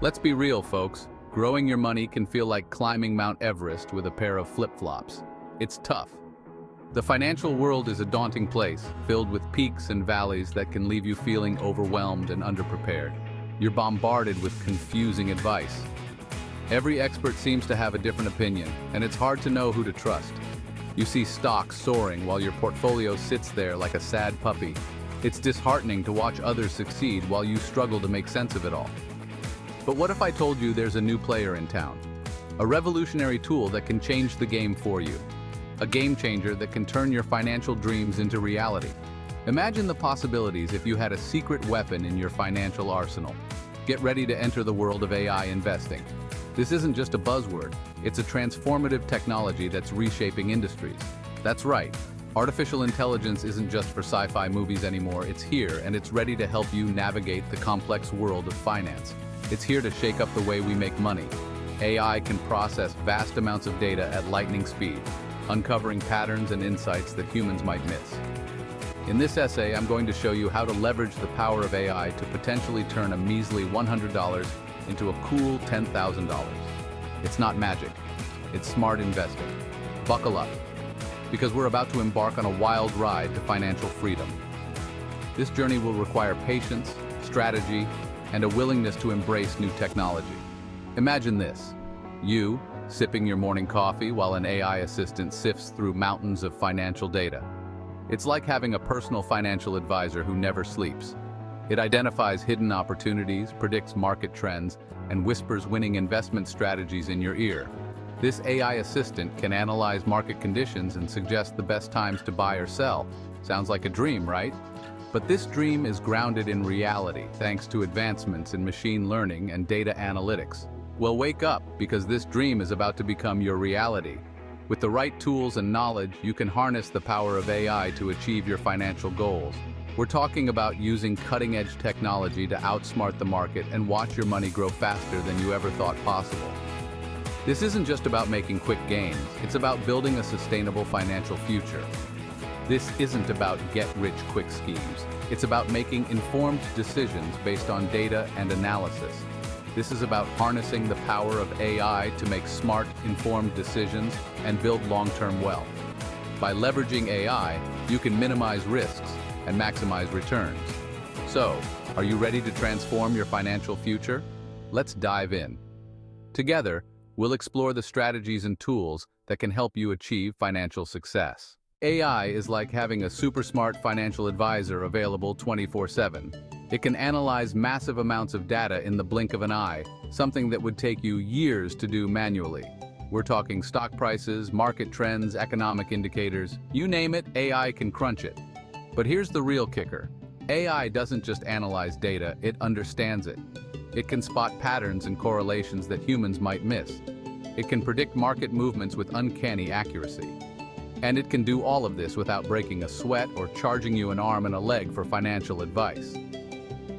Let's be real, folks. Growing your money can feel like climbing Mount Everest with a pair of flip-flops. It's tough. The financial world is a daunting place, filled with peaks and valleys that can leave you feeling overwhelmed and underprepared. You're bombarded with confusing advice. Every expert seems to have a different opinion, and it's hard to know who to trust. You see stocks soaring while your portfolio sits there like a sad puppy. It's disheartening to watch others succeed while you struggle to make sense of it all. But what if I told you there's a new player in town? A revolutionary tool that can change the game for you. A game changer that can turn your financial dreams into reality. Imagine the possibilities if you had a secret weapon in your financial arsenal. Get ready to enter the world of AI investing. This isn't just a buzzword, it's a transformative technology that's reshaping industries. That's right, artificial intelligence isn't just for sci-fi movies anymore, it's here and it's ready to help you navigate the complex world of finance. It's here to shake up the way we make money. AI can process vast amounts of data at lightning speed, uncovering patterns and insights that humans might miss. In this essay, I'm going to show you how to leverage the power of AI to potentially turn a measly $100 into a cool $10,000. It's not magic, it's smart investing. Buckle up, because we're about to embark on a wild ride to financial freedom. This journey will require patience, strategy, and a willingness to embrace new technology. Imagine this, you sipping your morning coffee while an AI assistant sifts through mountains of financial data. It's like having a personal financial advisor who never sleeps. It identifies hidden opportunities, predicts market trends, and whispers winning investment strategies in your ear. This AI assistant can analyze market conditions and suggest the best times to buy or sell. Sounds like a dream, right? But this dream is grounded in reality thanks to advancements in machine learning and data analytics. Well, wake up, because this dream is about to become your reality. With the right tools and knowledge, you can harness the power of AI to achieve your financial goals. We're talking about using cutting-edge technology to outsmart the market and watch your money grow faster than you ever thought possible. This isn't just about making quick gains, it's about building a sustainable financial future. This isn't about get-rich-quick schemes. It's about making informed decisions based on data and analysis. This is about harnessing the power of AI to make smart, informed decisions and build long-term wealth. By leveraging AI, you can minimize risks and maximize returns. So, are you ready to transform your financial future? Let's dive in. Together, we'll explore the strategies and tools that can help you achieve financial success. AI is like having a super smart financial advisor available 24/7. It can analyze massive amounts of data in the blink of an eye, something that would take you years to do manually. We're talking stock prices, market trends, economic indicators, you name it, AI can crunch it. But here's the real kicker. AI doesn't just analyze data, it understands it. It can spot patterns and correlations that humans might miss. It can predict market movements with uncanny accuracy. And it can do all of this without breaking a sweat or charging you an arm and a leg for financial advice.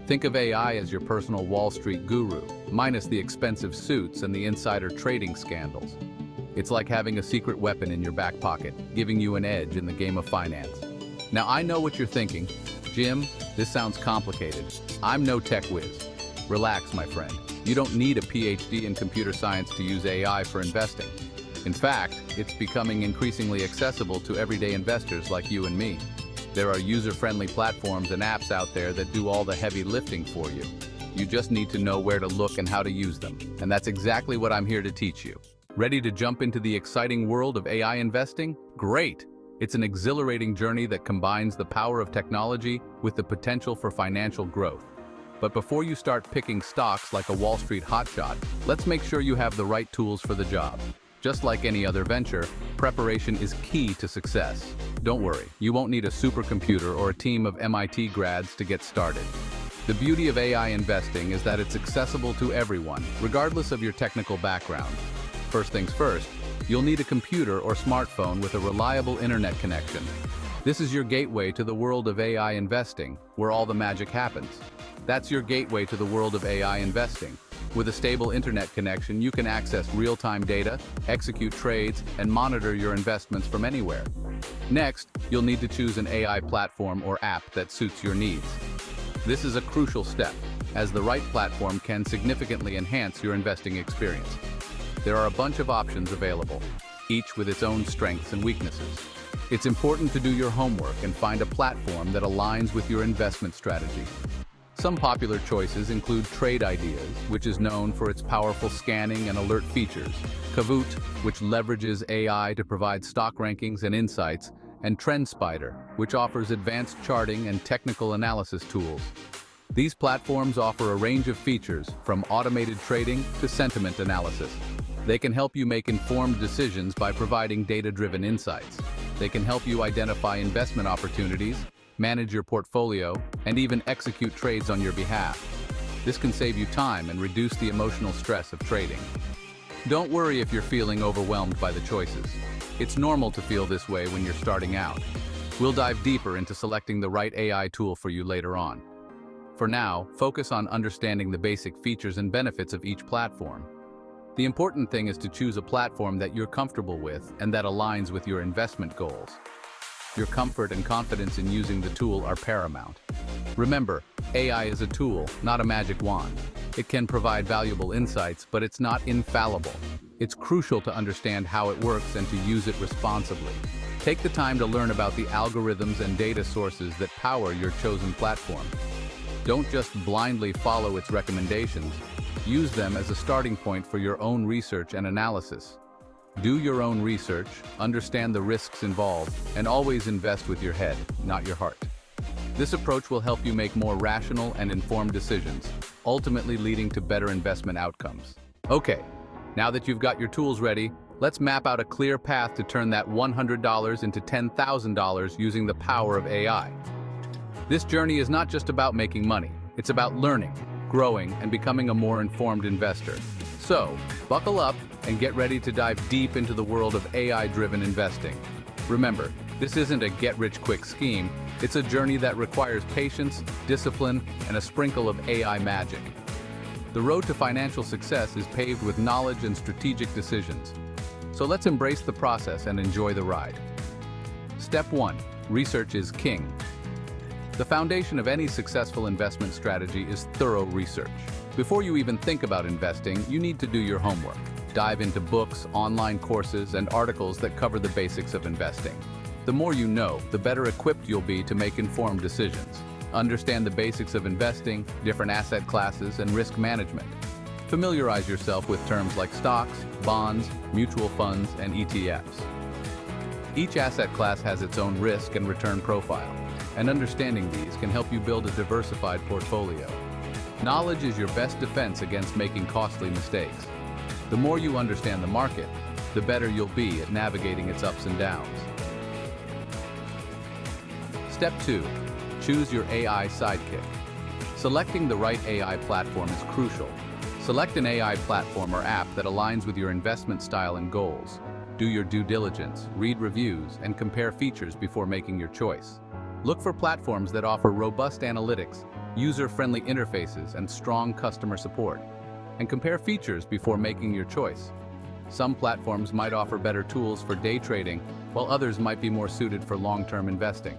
Think of AI as your personal Wall Street guru, minus the expensive suits and the insider trading scandals. It's like having a secret weapon in your back pocket, giving you an edge in the game of finance. Now I know what you're thinking. Jim, this sounds complicated. I'm no tech whiz. Relax, my friend. You don't need a PhD in computer science to use AI for investing. In fact, it's becoming increasingly accessible to everyday investors like you and me. There are user-friendly platforms and apps out there that do all the heavy lifting for you. You just need to know where to look and how to use them. And that's exactly what I'm here to teach you. Ready to jump into the exciting world of AI investing? Great! It's an exhilarating journey that combines the power of technology with the potential for financial growth. But before you start picking stocks like a Wall Street hotshot, let's make sure you have the right tools for the job. Just like any other venture, preparation is key to success. Don't worry, you won't need a supercomputer or a team of MIT grads to get started. The beauty of AI investing is that it's accessible to everyone, regardless of your technical background. First things first, you'll need a computer or smartphone with a reliable internet connection. This is your gateway to the world of AI investing, where all the magic happens. That's your gateway to the world of AI investing. With a stable internet connection, you can access real-time data, execute trades, and monitor your investments from anywhere. Next, you'll need to choose an AI platform or app that suits your needs. This is a crucial step. as the right platform can significantly enhance your investing experience. There are a bunch of options available, each with its own strengths and weaknesses. It's important to do your homework and find a platform that aligns with your investment strategy. Some popular choices include Trade Ideas, which is known for its powerful scanning and alert features, Kahoot, which leverages AI to provide stock rankings and insights, and TrendSpider, which offers advanced charting and technical analysis tools. These platforms offer a range of features, from automated trading to sentiment analysis. They can help you make informed decisions by providing data-driven insights. They can help you identify investment opportunities, manage your portfolio, and even execute trades on your behalf. This can save you time and reduce the emotional stress of trading. Don't worry if you're feeling overwhelmed by the choices. It's normal to feel this way when you're starting out. We'll dive deeper into selecting the right AI tool for you later on. For now, focus on understanding the basic features and benefits of each platform. The important thing is to choose a platform that you're comfortable with and that aligns with your investment goals. Your comfort and confidence in using the tool are paramount. Remember, AI is a tool, not a magic wand. It can provide valuable insights, but it's not infallible. It's crucial to understand how it works and to use it responsibly. Take the time to learn about the algorithms and data sources that power your chosen platform. Don't just blindly follow its recommendations. Use them as a starting point for your own research and analysis. Do your own research, understand the risks involved, and always invest with your head, not your heart. This approach will help you make more rational and informed decisions, ultimately leading to better investment outcomes. Okay, now that you've got your tools ready, let's map out a clear path to turn that $100 into $10,000 using the power of AI. This journey is not just about making money, it's about learning, growing, and becoming a more informed investor. So, buckle up and get ready to dive deep into the world of AI-driven investing. Remember, this isn't a get-rich-quick scheme, it's a journey that requires patience, discipline, and a sprinkle of AI magic. The road to financial success is paved with knowledge and strategic decisions. So let's embrace the process and enjoy the ride. Step 1. Research is king. The foundation of any successful investment strategy is thorough research. Before you even think about investing, you need to do your homework. Dive into books, online courses, and articles that cover the basics of investing. The more you know, the better equipped you'll be to make informed decisions. Understand the basics of investing, different asset classes, and risk management. Familiarize yourself with terms like stocks, bonds, mutual funds, and ETFs. Each asset class has its own risk and return profile, and understanding these can help you build a diversified portfolio. Knowledge is your best defense against making costly mistakes. The more you understand the market, the better you'll be at navigating its ups and downs. Step 2. Choose your AI sidekick. Selecting the right AI platform is crucial. Select an AI platform or app that aligns with your investment style and goals. Do your due diligence, read reviews, and compare features before making your choice. Look for platforms that offer robust analytics, user-friendly interfaces, and strong customer support. And compare features before making your choice. Some platforms might offer better tools for day trading, while others might be more suited for long-term investing.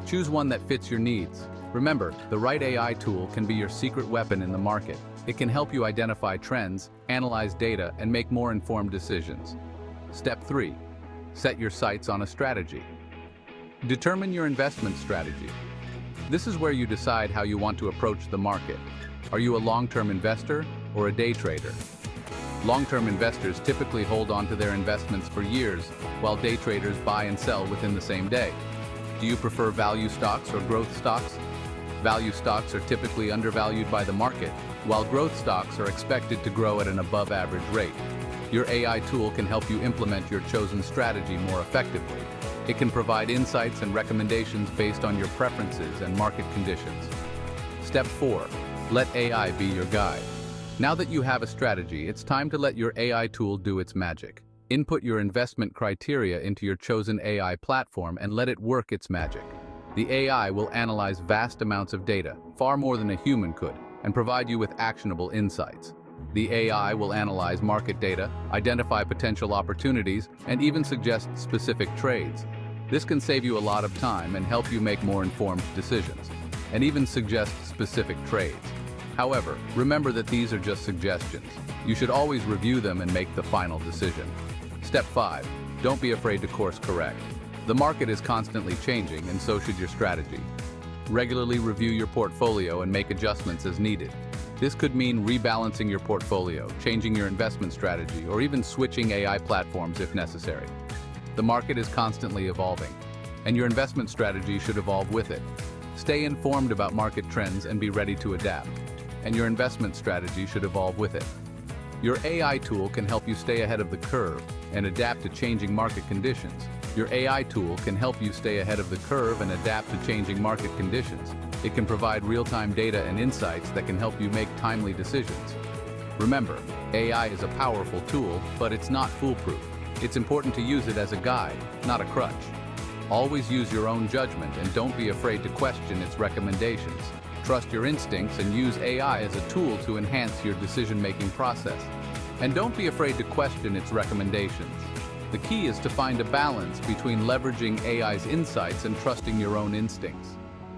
Choose one that fits your needs. Remember, the right AI tool can be your secret weapon in the market. It can help you identify trends, analyze data, and make more informed decisions. Step 3. Set your sights on a strategy. Determine your investment strategy. This is where you decide how you want to approach the market. Are you a long-term investor or a day trader? Long-term investors typically hold on to their investments for years, while day traders buy and sell within the same day. Do you prefer value stocks or growth stocks? Value stocks are typically undervalued by the market, while growth stocks are expected to grow at an above-average rate. Your AI tool can help you implement your chosen strategy more effectively. It can provide insights and recommendations based on your preferences and market conditions. Step 4. Let AI be your guide. Now that you have a strategy, it's time to let your AI tool do its magic. Input your investment criteria into your chosen AI platform and let it work its magic. The AI will analyze vast amounts of data, far more than a human could, and provide you with actionable insights. The AI will analyze market data, identify potential opportunities, and even suggest specific trades. This can save you a lot of time and help you make more informed decisions, and even suggest specific trades. However, remember that these are just suggestions. You should always review them and make the final decision. Step 5. Don't be afraid to course correct. The market is constantly changing, and so should your strategy. Regularly review your portfolio and make adjustments as needed. This could mean rebalancing your portfolio, changing your investment strategy, or even switching AI platforms if necessary. The market is constantly evolving, and your investment strategy should evolve with it. Stay informed about market trends and be ready to adapt, and your investment strategy should evolve with it. Your AI tool can help you stay ahead of the curve and adapt to changing market conditions. Your AI tool can help you stay ahead of the curve and adapt to changing market conditions. It can provide real-time data and insights that can help you make timely decisions. Remember, AI is a powerful tool, but it's not foolproof. It's important to use it as a guide, not a crutch. Always use your own judgment and don't be afraid to question its recommendations. Trust your instincts and use AI as a tool to enhance your decision-making process. And don't be afraid to question its recommendations. The key is to find a balance between leveraging AI's insights and trusting your own instincts.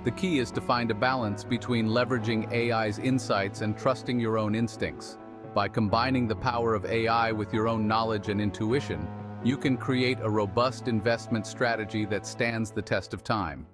The key is to find a balance between leveraging AI's insights and trusting your own instincts. By combining the power of AI with your own knowledge and intuition, you can create a robust investment strategy that stands the test of time.